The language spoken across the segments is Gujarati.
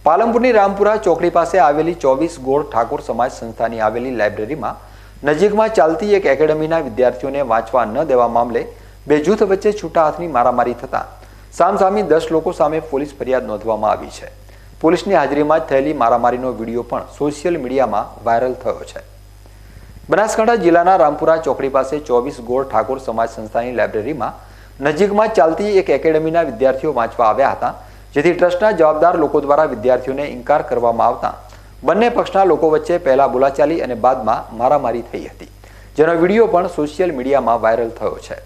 પાલનપુરની રામપુરા ચોકડી પાસે આવેલી 24 ગોળ ઠાકોર સમાજ સંસ્થાની આવેલી લાઇબ્રેરીમાં નજીકમાં ચાલતી એક એકેડમીના વિદ્યાર્થીઓને વાંચવા ન દેવા મામલે બે જૂથ વચ્ચે છૂટા હાથની મારામારી થતા સામસામી 10 લોકો સામે પોલીસ ફરિયાદ નોંધવામાં આવી છે। પોલીસની હાજરીમાં થયેલી મારામારીનો વિડીયો પણ સોશિયલ મીડિયામાં વાયરલ થયો છે। બનાસકાંઠા જિલ્લાના રામપુરા ચોકડી પાસે 24 ગોળ ઠાકોર સમાજ સંસ્થાની લાઇબ્રેરીમાં નજીકમાં ચાલતી એક એકેડમીના વિદ્યાર્થીઓ વાંચવા આવ્યા હતા, જેથી ટ્રસ્ટના જવાબદાર લોકો દ્વારા વિદ્યાર્થીઓને ઇનકાર કરવામાં આવતા બંને પક્ષના લોકો વચ્ચે પહેલા બોલાચાલી અને બાદમાં મારામારી થઈ હતી, જેનો વિડીયો પણ સોશિયલ મીડિયામાં વાયરલ થયો છે।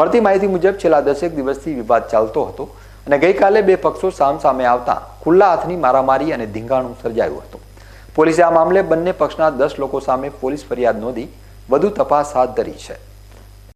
મળતી માહિતી મુજબ છેલ્લા 10 દિવસથી વિવાદ ચાલતો હતો અને ગઈકાલે બે પક્ષો સામસામે આવતા ખુલ્લા હાથની મારામારી અને ધીંગાણું સર્જાયું હતું। પોલીસે આ મામલે બંને પક્ષના 10 લોકો સામે પોલીસ ફરિયાદ નોંધી વધુ તપાસ હાથ ધરી છે।